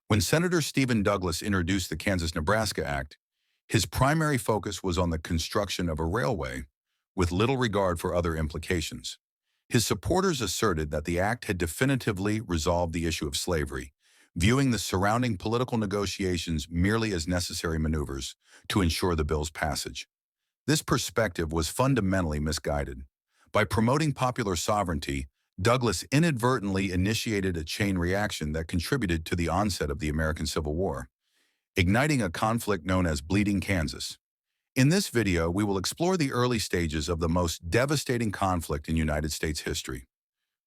When Senator Stephen Douglas introduced the Kansas-Nebraska Act, his primary focus was on the construction of a railway, with little regard for other implications. His supporters asserted that the act had definitively resolved the issue of slavery, viewing the surrounding political negotiations merely as necessary maneuvers to ensure the bill's passage. This perspective was fundamentally misguided. By promoting popular sovereignty, Douglas inadvertently initiated a chain reaction that contributed to the onset of the American Civil War, igniting a conflict known as Bleeding Kansas. In this video, we will explore the early stages of the most devastating conflict in United States history.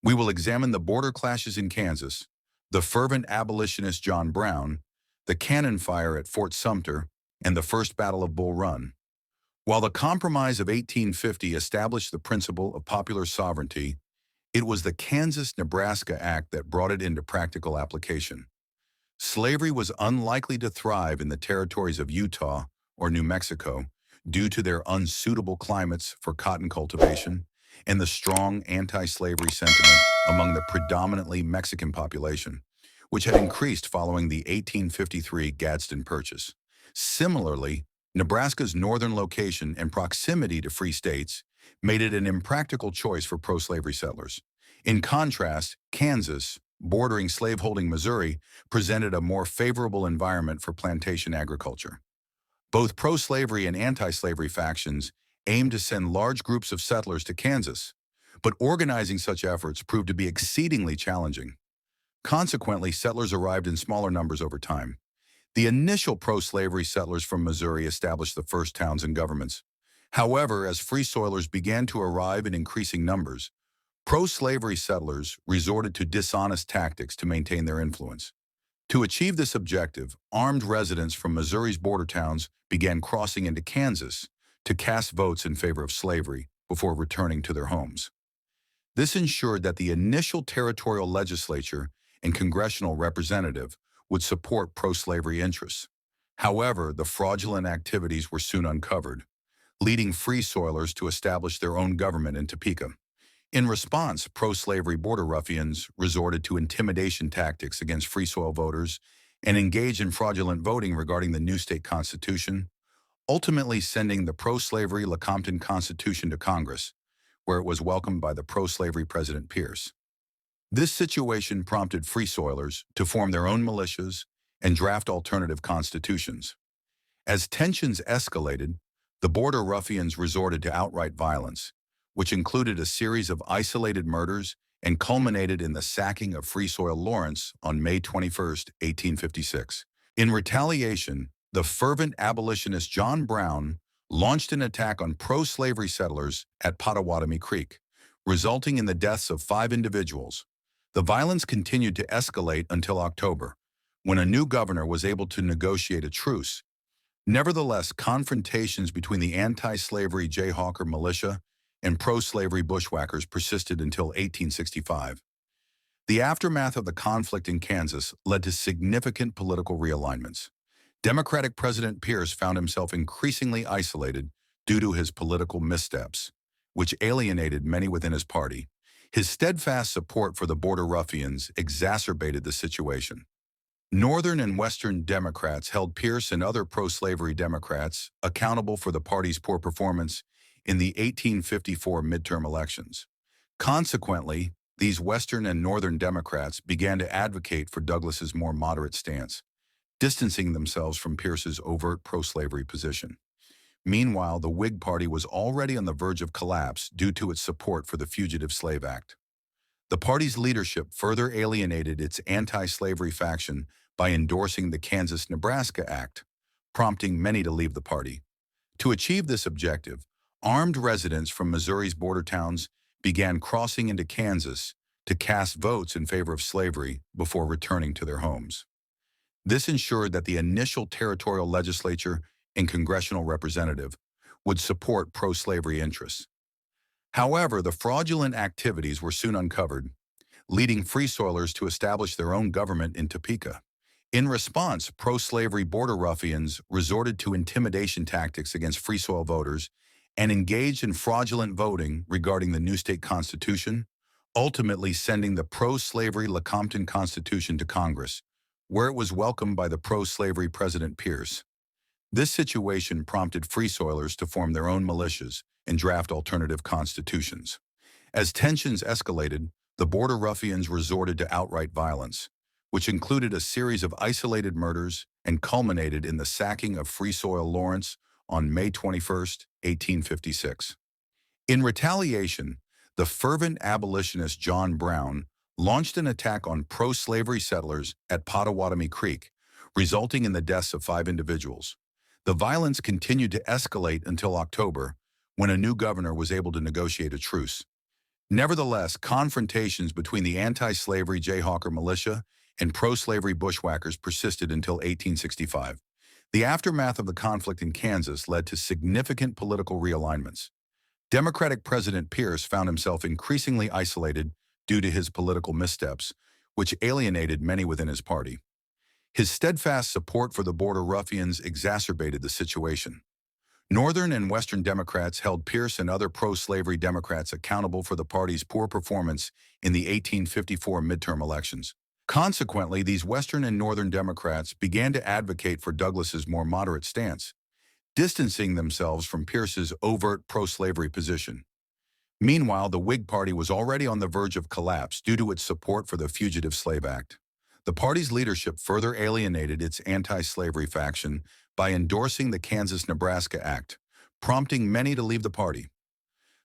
We will examine the border clashes in Kansas, the fervent abolitionist John Brown, the cannon fire at Fort Sumter, and the First Battle of Bull Run. While the Compromise of 1850 established the principle of popular sovereignty, it was the Kansas-Nebraska Act that brought it into practical application. Slavery was unlikely to thrive in the territories of Utah or New Mexico due to their unsuitable climates for cotton cultivation and the strong anti-slavery sentiment among the predominantly Mexican population, which had increased following the 1853 Gadsden Purchase. Similarly, Nebraska's northern location and proximity to free states made it an impractical choice for pro-slavery settlers. In contrast, Kansas, bordering slaveholding Missouri, presented a more favorable environment for plantation agriculture. Both pro-slavery and anti-slavery factions aimed to send large groups of settlers to Kansas, but organizing such efforts proved to be exceedingly challenging. Consequently, settlers arrived in smaller numbers over time. The initial pro-slavery settlers from Missouri established the first towns and governments. However, as free soilers began to arrive in increasing numbers, pro-slavery settlers resorted to dishonest tactics to maintain their influence. To achieve this objective, armed residents from Missouri's border towns began crossing into Kansas to cast votes in favor of slavery before returning to their homes. This ensured that the initial territorial legislature and congressional representative would support pro-slavery interests. However, the fraudulent activities were soon uncovered, leading free soilers to establish their own government in Topeka. In response, pro-slavery border ruffians resorted to intimidation tactics against free soil voters and engaged in fraudulent voting regarding the new state constitution, ultimately sending the pro-slavery Lecompton Constitution to Congress, where it was welcomed by the pro-slavery President Pierce. This situation prompted free soilers to form their own militias and draft alternative constitutions. As tensions escalated, the border ruffians resorted to outright violence, which included a series of isolated murders and culminated in the sacking of Free Soil Lawrence on May 21, 1856. In retaliation, the fervent abolitionist John Brown launched an attack on pro-slavery settlers at Pottawatomie Creek, resulting in the deaths of 5 individuals. The violence continued to escalate until October, when a new governor was able to negotiate a truce. Nevertheless, confrontations between the anti-slavery Jayhawker militia and pro-slavery bushwhackers persisted until 1865. The aftermath of the conflict in Kansas led to significant political realignments. Democratic President Pierce found himself increasingly isolated due to his political missteps, which alienated many within his party. His steadfast support for the border ruffians exacerbated the situation. Northern and Western Democrats held Pierce and other pro-slavery Democrats accountable for the party's poor performance in the 1854 midterm elections. Consequently, these Western and Northern Democrats began to advocate for Douglas's more moderate stance, distancing themselves from Pierce's overt pro-slavery position. Meanwhile, the Whig Party was already on the verge of collapse due to its support for the Fugitive Slave Act. The party's leadership further alienated its anti-slavery faction by endorsing the Kansas-Nebraska Act, prompting many to leave the party. To achieve this objective, armed residents from Missouri's border towns began crossing into Kansas to cast votes in favor of slavery before returning to their homes. This ensured that the initial territorial legislature and congressional representative would support pro-slavery interests. However, the fraudulent activities were soon uncovered, leading free soilers to establish their own government in Topeka. In response, pro-slavery border ruffians resorted to intimidation tactics against free soil voters and engaged in fraudulent voting regarding the new state constitution, ultimately sending the pro-slavery Lecompton Constitution to Congress, where it was welcomed by the pro-slavery President Pierce. This situation prompted Free Soilers to form their own militias and draft alternative constitutions. As tensions escalated, the Border Ruffians resorted to outright violence, which included a series of isolated murders and culminated in the sacking of Free Soil Lawrence on May 21, 1856. In retaliation, the fervent abolitionist John Brown launched an attack on pro-slavery settlers at Pottawatomie Creek, resulting in the deaths of 5 individuals. The violence continued to escalate until October, when a new governor was able to negotiate a truce. Nevertheless, confrontations between the anti-slavery Jayhawker militia and pro-slavery bushwhackers persisted until 1865. The aftermath of the conflict in Kansas led to significant political realignments. Democratic President Pierce found himself increasingly isolated due to his political missteps, which alienated many within his party. His steadfast support for the Border Ruffians exacerbated the situation. Northern and Western Democrats held Pierce and other pro-slavery Democrats accountable for the party's poor performance in the 1854 midterm elections. Consequently, these Western and Northern Democrats began to advocate for Douglas's more moderate stance, distancing themselves from Pierce's overt pro-slavery position. Meanwhile, the Whig Party was already on the verge of collapse due to its support for the Fugitive Slave Act. The party's leadership further alienated its anti-slavery faction by endorsing the Kansas-Nebraska Act, prompting many to leave the party.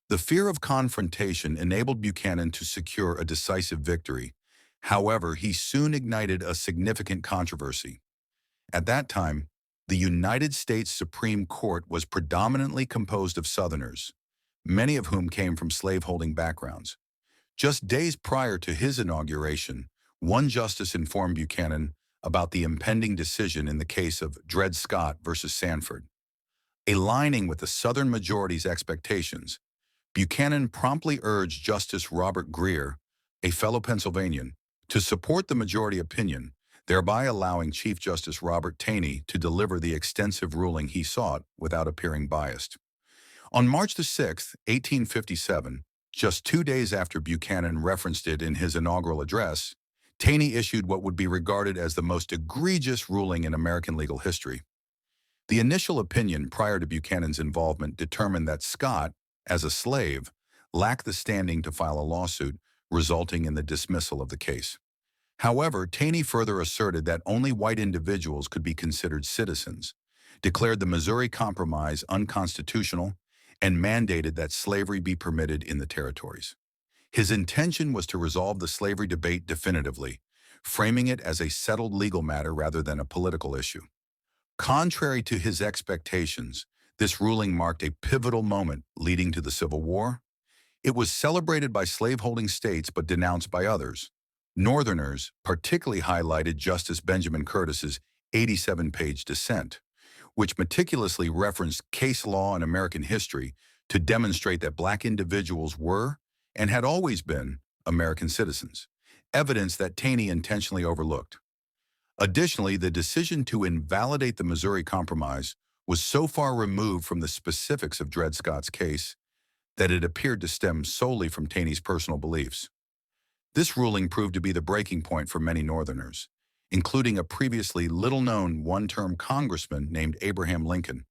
The fear of confrontation enabled Buchanan to secure a decisive victory. However, he soon ignited a significant controversy. At that time, the United States Supreme Court was predominantly composed of Southerners, many of whom came from slaveholding backgrounds. Just days prior to his inauguration, one justice informed Buchanan about the impending decision in the case of Dred Scott versus Sanford. Aligning with the Southern majority's expectations, Buchanan promptly urged Justice Robert Greer, a fellow Pennsylvanian, to support the majority opinion, thereby allowing Chief Justice Robert Taney to deliver the extensive ruling he sought without appearing biased. On March 6, 1857, just 2 days after Buchanan referenced it in his inaugural address, Taney issued what would be regarded as the most egregious ruling in American legal history. The initial opinion prior to Buchanan's involvement determined that Scott, as a slave, lacked the standing to file a lawsuit, resulting in the dismissal of the case. However, Taney further asserted that only white individuals could be considered citizens, declared the Missouri Compromise unconstitutional, and mandated that slavery be permitted in the territories. His intention was to resolve the slavery debate definitively, framing it as a settled legal matter rather than a political issue. Contrary to his expectations, this ruling marked a pivotal moment leading to the Civil War. It was celebrated by slaveholding states but denounced by others. Northerners particularly highlighted Justice Benjamin Curtis's 87-page dissent, which meticulously referenced case law and American history to demonstrate that Black individuals were and had always been American citizens, evidence that Taney intentionally overlooked. Additionally, the decision to invalidate the Missouri Compromise was so far removed from the specifics of Dred Scott's case that it appeared to stem solely from Taney's personal beliefs. This ruling proved to be the breaking point for many Northerners, including a previously little-known one-term congressman named Abraham Lincoln.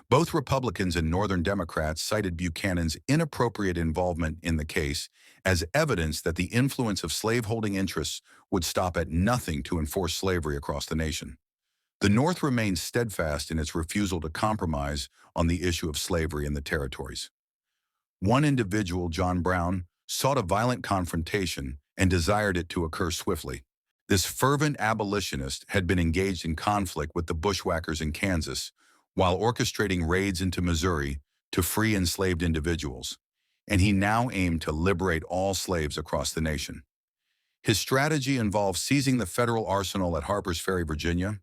Both Republicans and Northern Democrats cited Buchanan's inappropriate involvement in the case as evidence that the influence of slaveholding interests would stop at nothing to enforce slavery across the nation. The North remained steadfast in its refusal to compromise on the issue of slavery in the territories. One individual, John Brown, sought a violent confrontation and desired it to occur swiftly. This fervent abolitionist had been engaged in conflict with the bushwhackers in Kansas while orchestrating raids into Missouri to free enslaved individuals, and he now aimed to liberate all slaves across the nation. His strategy involved seizing the federal arsenal at Harper's Ferry, Virginia,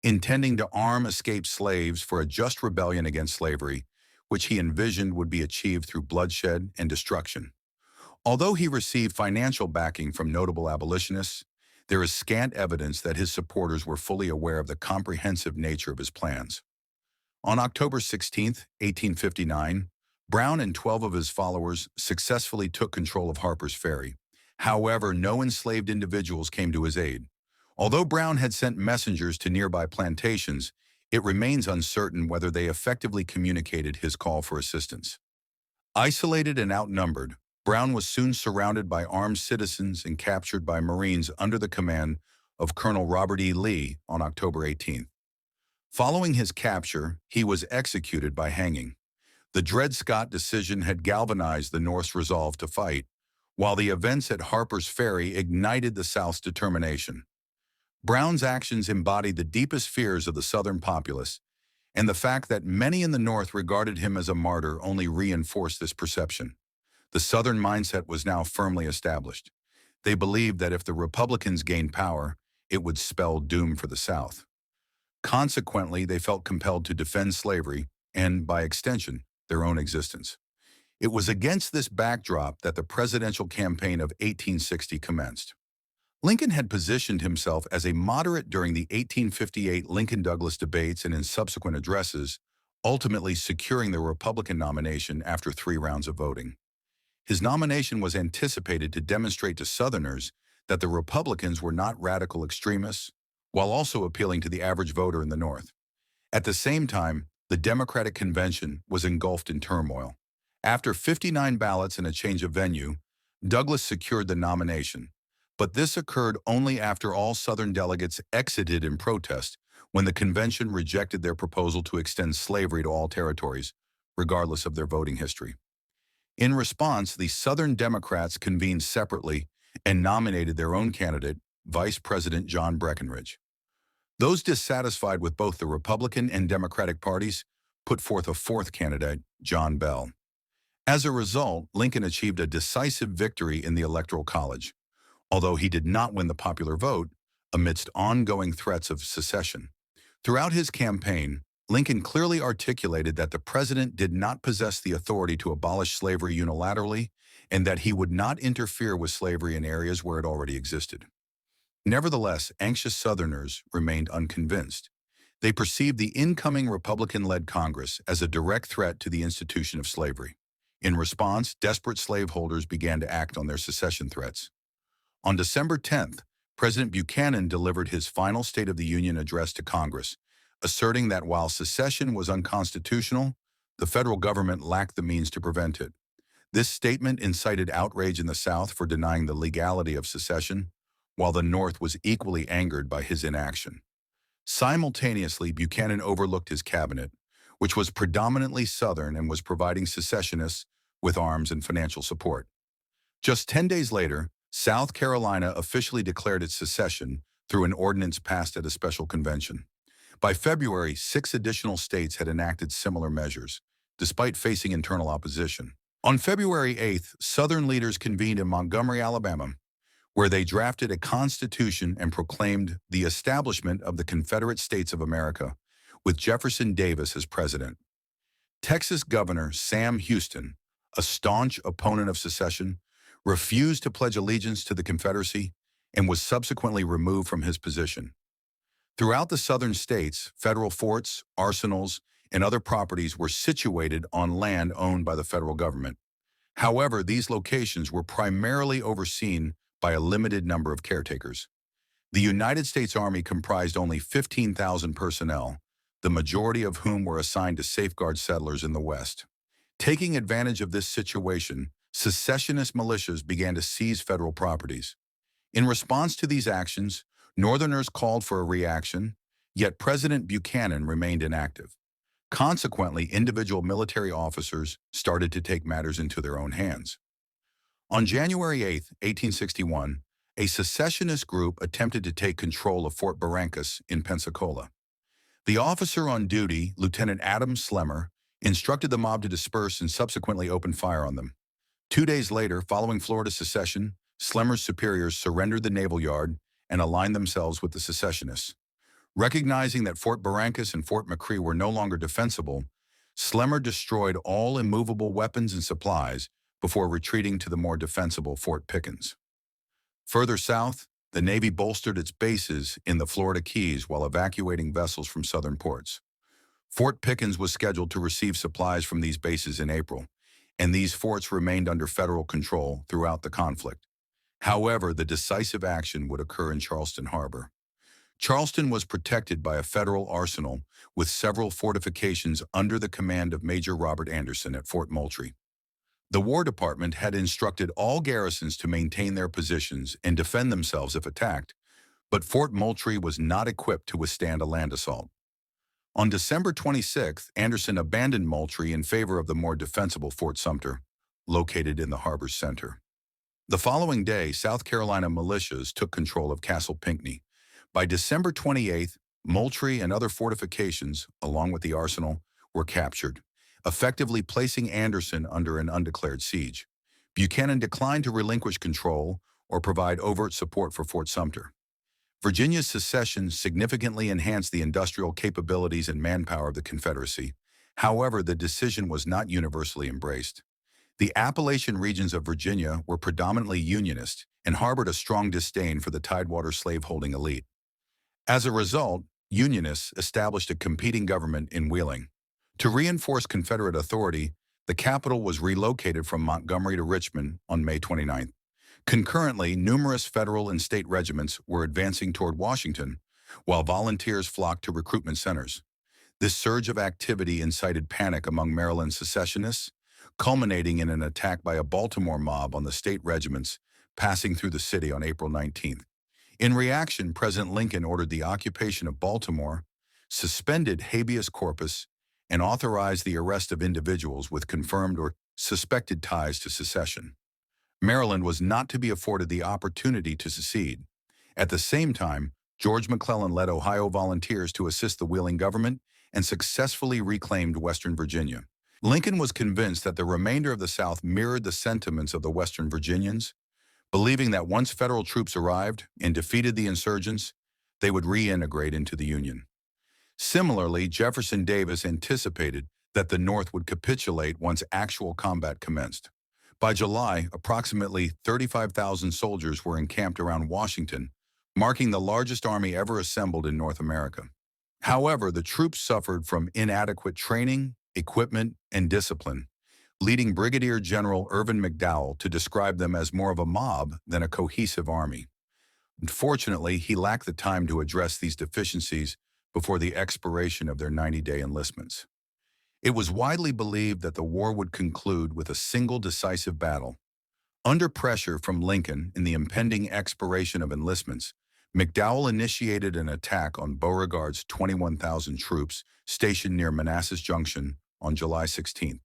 intending to arm escaped slaves for a just rebellion against slavery, which he envisioned would be achieved through bloodshed and destruction. Although he received financial backing from notable abolitionists, there is scant evidence that his supporters were fully aware of the comprehensive nature of his plans. On October 16, 1859, Brown and 12 of his followers successfully took control of Harper's Ferry. However, no enslaved individuals came to his aid. Although Brown had sent messengers to nearby plantations, it remains uncertain whether they effectively communicated his call for assistance. Isolated and outnumbered, Brown was soon surrounded by armed citizens and captured by Marines under the command of Colonel Robert E. Lee on October 18th. Following his capture, he was executed by hanging. The Dred Scott decision had galvanized the North's resolve to fight, while the events at Harper's Ferry ignited the South's determination. Brown's actions embodied the deepest fears of the Southern populace, and the fact that many in the North regarded him as a martyr only reinforced this perception. The Southern mindset was now firmly established. They believed that if the Republicans gained power, it would spell doom for the South. Consequently, they felt compelled to defend slavery and, by extension, their own existence. It was against this backdrop that the presidential campaign of 1860 commenced. Lincoln had positioned himself as a moderate during the 1858 Lincoln-Douglas debates and in subsequent addresses, ultimately securing the Republican nomination after 3 rounds of voting. His nomination was anticipated to demonstrate to Southerners that the Republicans were not radical extremists, while also appealing to the average voter in the North. At the same time, the Democratic convention was engulfed in turmoil. After 59 ballots and a change of venue, Douglas secured the nomination. But this occurred only after all Southern delegates exited in protest when the convention rejected their proposal to extend slavery to all territories, regardless of their voting history. In response, the Southern Democrats convened separately and nominated their own candidate, Vice President John Breckinridge. Those dissatisfied with both the Republican and Democratic parties put forth a 4th candidate, John Bell. As a result, Lincoln achieved a decisive victory in the Electoral College, although he did not win the popular vote amidst ongoing threats of secession. Throughout his campaign, Lincoln clearly articulated that the president did not possess the authority to abolish slavery unilaterally and that he would not interfere with slavery in areas where it already existed. Nevertheless, anxious Southerners remained unconvinced. They perceived the incoming Republican-led Congress as a direct threat to the institution of slavery. In response, desperate slaveholders began to act on their secession threats. On December 10th, President Buchanan delivered his final State of the Union address to Congress, asserting that while secession was unconstitutional, the federal government lacked the means to prevent it. This statement incited outrage in the South for denying the legality of secession, while the North was equally angered by his inaction. Simultaneously, Buchanan overlooked his cabinet, which was predominantly Southern and was providing secessionists with arms and financial support. Just 10 days later, South Carolina officially declared its secession through an ordinance passed at a special convention. By February, 6 additional states had enacted similar measures, despite facing internal opposition. On February 8th, Southern leaders convened in Montgomery, Alabama, where they drafted a constitution and proclaimed the establishment of the Confederate States of America, with Jefferson Davis as president. Texas Governor Sam Houston, a staunch opponent of secession, refused to pledge allegiance to the Confederacy and was subsequently removed from his position. Throughout the Southern states, federal forts, arsenals, and other properties were situated on land owned by the federal government. However, these locations were primarily overseen by a limited number of caretakers. The United States Army comprised only 15,000 personnel, the majority of whom were assigned to safeguard settlers in the West. Taking advantage of this situation, secessionist militias began to seize federal properties. In response to these actions, Northerners called for a reaction, yet President Buchanan remained inactive. Consequently, individual military officers started to take matters into their own hands. On January 8, 1861, a secessionist group attempted to take control of Fort Barrancas in Pensacola. The officer on duty, Lieutenant Adam Slemmer, instructed the mob to disperse and subsequently opened fire on them. 2 days later, following Florida secession, Slemmer's superiors surrendered the naval yard and aligned themselves with the secessionists. Recognizing that Fort Barrancas and Fort McCree were no longer defensible, Slemmer destroyed all immovable weapons and supplies before retreating to the more defensible Fort Pickens. Further south, the Navy bolstered its bases in the Florida Keys while evacuating vessels from southern ports. Fort Pickens was scheduled to receive supplies from these bases in April, and these forts remained under federal control throughout the conflict. However, the decisive action would occur in Charleston Harbor. Charleston was protected by a federal arsenal with several fortifications under the command of Major Robert Anderson at Fort Moultrie. The War Department had instructed all garrisons to maintain their positions and defend themselves if attacked, but Fort Moultrie was not equipped to withstand a land assault. On December 26th, Anderson abandoned Moultrie in favor of the more defensible Fort Sumter, located in the harbor's center. The following day, South Carolina militias took control of Castle Pinckney. By December 28th, Moultrie and other fortifications, along with the arsenal, were captured, effectively placing Anderson under an undeclared siege. Buchanan declined to relinquish control or provide overt support for Fort Sumter. Virginia's secession significantly enhanced the industrial capabilities and manpower of the Confederacy. However, the decision was not universally embraced. The Appalachian regions of Virginia were predominantly Unionist and harbored a strong disdain for the Tidewater slaveholding elite. As a result, Unionists established a competing government in Wheeling. To reinforce Confederate authority, the capital was relocated from Montgomery to Richmond on May 29th. Concurrently, numerous federal and state regiments were advancing toward Washington, while volunteers flocked to recruitment centers. This surge of activity incited panic among Maryland secessionists, culminating in an attack by a Baltimore mob on the state regiments passing through the city on April 19th. In reaction, President Lincoln ordered the occupation of Baltimore, suspended habeas corpus, and authorized the arrest of individuals with confirmed or suspected ties to secession. Maryland was not to be afforded the opportunity to secede. At the same time, George McClellan led Ohio volunteers to assist the Wheeling government and successfully reclaimed Western Virginia. Lincoln was convinced that the remainder of the South mirrored the sentiments of the Western Virginians, believing that once federal troops arrived and defeated the insurgents, they would reintegrate into the Union. Similarly, Jefferson Davis anticipated that the North would capitulate once actual combat commenced. By July, approximately 35,000 soldiers were encamped around Washington, marking the largest army ever assembled in North America. However, the troops suffered from inadequate training, equipment, and discipline, leading Brigadier General Irvin McDowell to describe them as more of a mob than a cohesive army. Unfortunately, he lacked the time to address these deficiencies before the expiration of their 90-day enlistments. It was widely believed that the war would conclude with a single decisive battle. Under pressure from Lincoln in the impending expiration of enlistments, McDowell initiated an attack on Beauregard's 21,000 troops stationed near Manassas Junction on July 16th.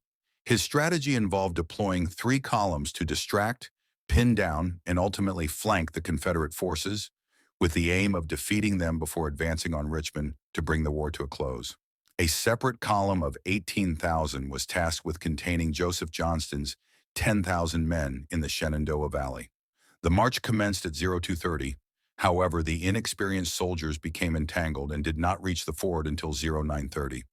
His strategy involved deploying 3 columns to distract, pin down, and ultimately flank the Confederate forces, with the aim of defeating them before advancing on Richmond to bring the war to a close. A separate column of 18,000 was tasked with containing Joseph Johnston's 10,000 men in the Shenandoah Valley. The march commenced at 0230. However, the inexperienced soldiers became entangled and did not reach the ford until 0930.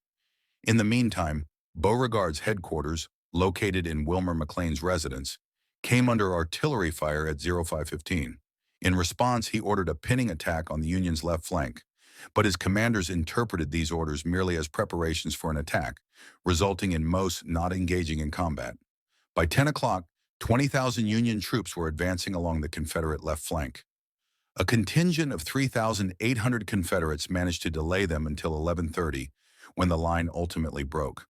In the meantime, Beauregard's headquarters, located in Wilmer McLean's residence, came under artillery fire at 0515. In response, he ordered a pinning attack on the Union's left flank, but his commanders interpreted these orders merely as preparations for an attack, resulting in most not engaging in combat. By 10 o'clock, 20,000 Union troops were advancing along the Confederate left flank. A contingent of 3,800 Confederates managed to delay them until 11:30, when the line ultimately broke.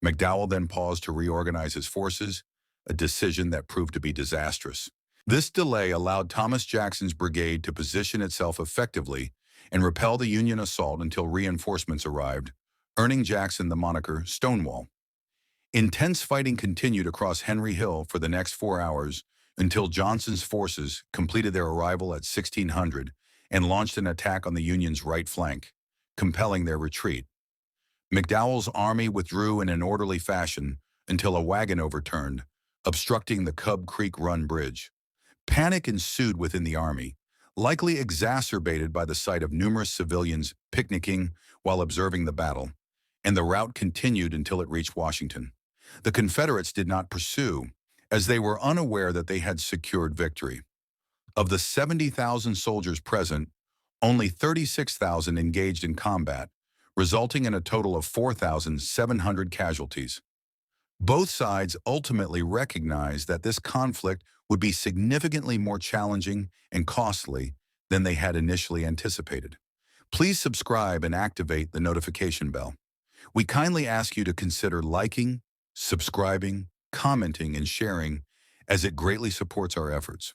McDowell then paused to reorganize his forces, a decision that proved to be disastrous. This delay allowed Thomas Jackson's brigade to position itself effectively and repel the Union assault until reinforcements arrived, earning Jackson the moniker Stonewall. Intense fighting continued across Henry Hill for the next 4 hours until Johnson's forces completed their arrival at 1600 and launched an attack on the Union's right flank, compelling their retreat. McDowell's army withdrew in an orderly fashion until a wagon overturned, obstructing the Cub Creek Run bridge. Panic ensued within the army, likely exacerbated by the sight of numerous civilians picnicking while observing the battle, and the rout continued until it reached Washington. The Confederates did not pursue, as they were unaware that they had secured victory. Of the 70,000 soldiers present, only 36,000 engaged in combat, resulting in a total of 4,700 casualties. Both sides ultimately recognized that this conflict would be significantly more challenging and costly than they had initially anticipated. Please subscribe and activate the notification bell. We kindly ask you to consider liking, subscribing, commenting, and sharing, as it greatly supports our efforts.